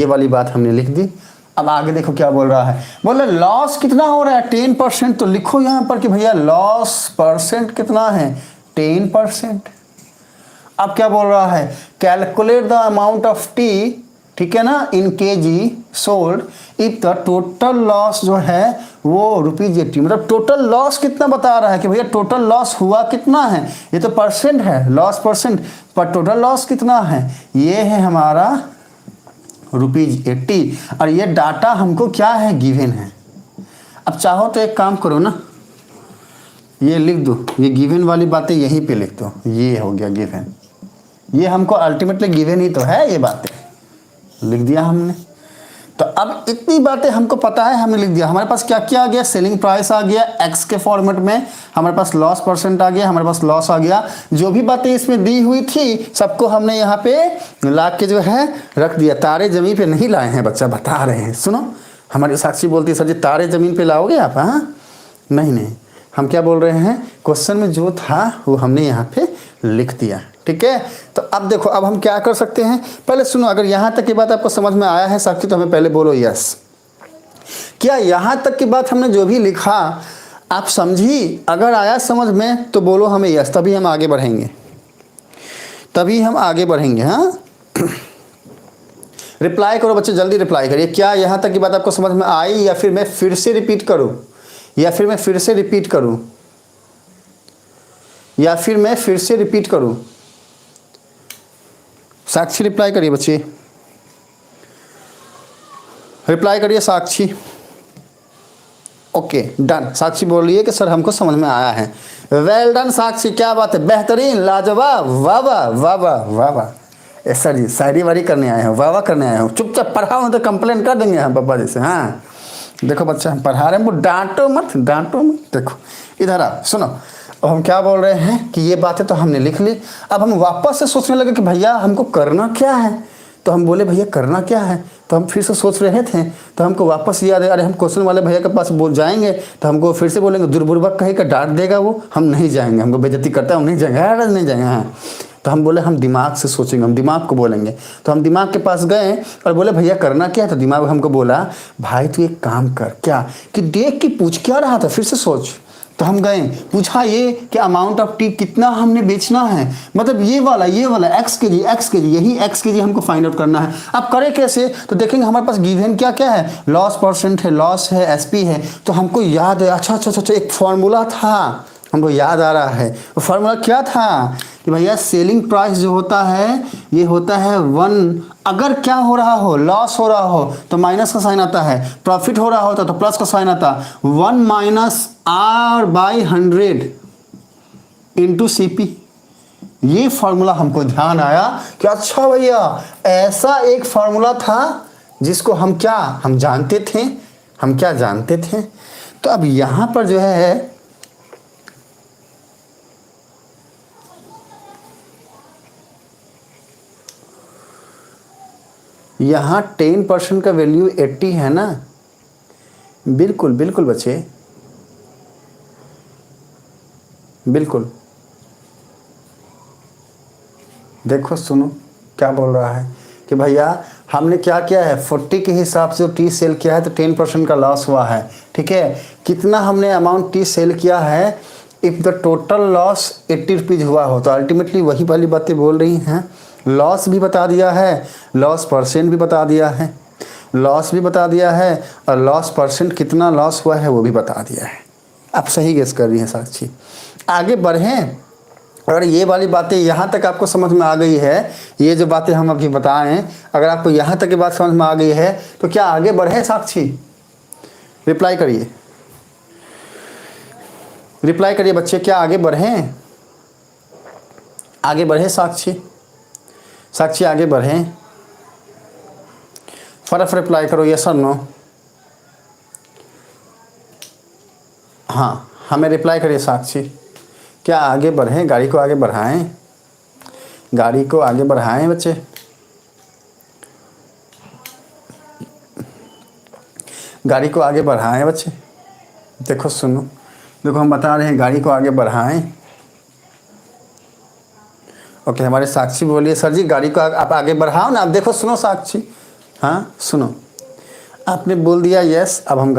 ये वाली बात हमने लिख दी। अब आगे देखो क्या बोल रहा है, बोले लॉस कितना हो रहा है 10%, तो लिखो यहां पर कि भैया लॉस परसेंट कितना है 10%। अब क्या बोल रहा है, calculate the amount of tea, ठीक है ना, in kg sold if the total loss जो है वो ₹80, मतलब टोटल लॉस कितना बता रहा है कि भैया टोटल लॉस हुआ कितना है, ये तो परसेंट है, लॉस परसेंट, पर टोटल लॉस कितना है, ये है हमारा ₹80, और ये डाटा हमको क्या है, गिवन है। अब चाहो तो एक काम करो ना, ये लिख दो, ये गिवन वाली बातें यहीं पे लिख दो, ये हो गया गिवन, ये हमको अल्टीमेटली गिवन ही तो है, ये बातें लिख दिया हमने। तो अब इतनी बातें हमको पता है, हमने लिख दिया। हमारे पास क्या क्या आ गया, सेलिंग प्राइस आ गया एक्स के फॉर्मेट में, हमारे पास लॉस परसेंट आ गया, हमारे पास लॉस आ गया, जो भी बातें इसमें दी हुई थी सबको हमने यहाँ पे ला के जो है रख दिया। तारे जमीन पे नहीं लाए हैं बच्चा, बता रहे हैं, सुनो। हमारी साक्षी बोलती है सर जी तारे जमीन पे लाओगे आप, हाँ नहीं नहीं, हम क्या बोल रहे हैं, क्वेश्चन में जो था वो हमने यहाँ पे लिख दिया, ठीक है। तो अब देखो, अब हम क्या कर सकते हैं, पहले सुनो, अगर यहाँ तक की बात आपको समझ में आया है साक्षी तो हमें पहले बोलो यस। क्या यहाँ तक की बात हमने जो भी लिखा आप समझी, अगर आया समझ में तो बोलो हमें यस, तभी हम आगे बढ़ेंगे, तभी हम आगे बढ़ेंगे। हाँ रिप्लाई करो बच्चे, जल्दी रिप्लाई करिए। क्या यहाँ तक की बात आपको समझ में आई, या फिर मैं फिर से रिपीट करूँ, या फिर मैं फिर से रिपीट करूँ, या फिर मैं फिर से रिपीट करूँ? साक्षी रिप्लाई करिए बच्चे, रिप्लाई करिए साक्षी। ओके डन, साक्षी बोल रही है कि सर हमको समझ में आया है। वेल डन साक्षी, क्या बात है, बेहतरीन, लाजवाब, वाह वाह वाह वाह वाह वाह। सर जी शायरी वारी करने आए हैं, वाह वाह करने आए हैं, चुपचाप पढ़ाओ तो कंप्लेन कर देंगे हम पापा जैसे। हाँ देखो बच्चा हम पढ़ा रहे हैं, वो डांटो मत, डांटो मत। देखो इधर आ, सुनो, अब हम क्या बोल रहे हैं कि ये बातें तो हमने लिख ली, अब हम वापस से सोचने लगे कि भैया हमको करना क्या है। तो हम बोले भैया करना क्या है, तो हम फिर से सोच रहे थे, तो हमको वापस याद है, अरे हम क्वेश्चन वाले भैया के पास बोल जाएंगे तो हमको फिर से बोलेंगे दुर्बुर्बक कहेगा, डांट देगा वो, हम नहीं जाएंगे, हमको बेइज्जती करता है, हम नहीं जाएंगे, अरे नहीं जाएंगे। हाँ तो हम बोले हम दिमाग से सोचेंगे, हम दिमाग को बोलेंगे। तो हम दिमाग के पास गए और बोले भैया करना क्या है, तो दिमाग हमको बोला भाई तू एक काम कर, क्या कि देख के पूछ क्या रहा था, फिर से सोच। तो हम गए, पूछा ये कि अमाउंट ऑफ टी कितना हमने बेचना है, मतलब ये वाला एक्स के जी, यही एक्स के जी हमको फाइंड आउट करना है। अब करें कैसे, तो देखेंगे हमारे पास गिवन क्या क्या है, लॉस परसेंट है, लॉस है, एसपी है। तो हमको याद है, अच्छा एक फार्मूला था, हमको याद आ रहा है। वो फार्मूला क्या था कि भैया सेलिंग प्राइस जो होता है ये होता है 1, अगर क्या हो रहा हो, लॉस हो रहा हो तो माइनस का साइन आता है, प्रॉफिट हो रहा होता तो प्लस का साइन आता, 1 - R/100 इंटू CP। ये फार्मूला हमको ध्यान आया कि अच्छा भैया ऐसा एक फार्मूला था जिसको हम क्या हम जानते थे, हम क्या जानते थे। तो अब यहां पर जो है यहाँ 10% का वैल्यू 80 है ना, बिल्कुल बिल्कुल बच्चे, बिल्कुल। देखो सुनो क्या बोल रहा है कि भैया हमने क्या किया है, 40 के हिसाब से टी सेल किया है तो 10% का लॉस हुआ है, ठीक है। कितना हमने अमाउंट टी सेल किया है, if the total loss 80 rupees हुआ हो, तो अल्टीमेटली वही वाली बातें बोल रही हैं। लॉस भी बता दिया है, लॉस परसेंट भी बता दिया है, लॉस भी बता दिया है, और लॉस परसेंट कितना लॉस हुआ है वो भी बता दिया है। आप सही गेस कर रही हैं साक्षी। आगे बढ़ें, अगर ये वाली बातें यहाँ तक आपको समझ में आ गई है, ये जो बातें हम अभी बताएं, अगर आपको यहाँ तक की बात समझ में आ गई है तो क्या आगे बढ़े साक्षी? रिप्लाई करिए, रिप्लाई करिए बच्चे, क्या आगे बढ़ें? आगे बढ़े साक्षी, साक्षी आगे बढ़ें, फटाफट रिप्लाई करो यस और नो। हाँ हमें रिप्लाई करिए साक्षी, क्या आगे बढ़ें, गाड़ी को आगे बढ़ाएं, गाड़ी को आगे बढ़ाएं बच्चे, गाड़ी को आगे बढ़ाएं बच्चे। देखो सुनो, देखो हम बता रहे हैं गाड़ी को आगे बढ़ाएं। ओके हमारे साक्षी बोलिए सर जी गाड़ी को आप आगे बढ़ाओ ना। आप देखो सुनो साक्षी, हाँ सुनो, आपने बोल दिया यस, अब हम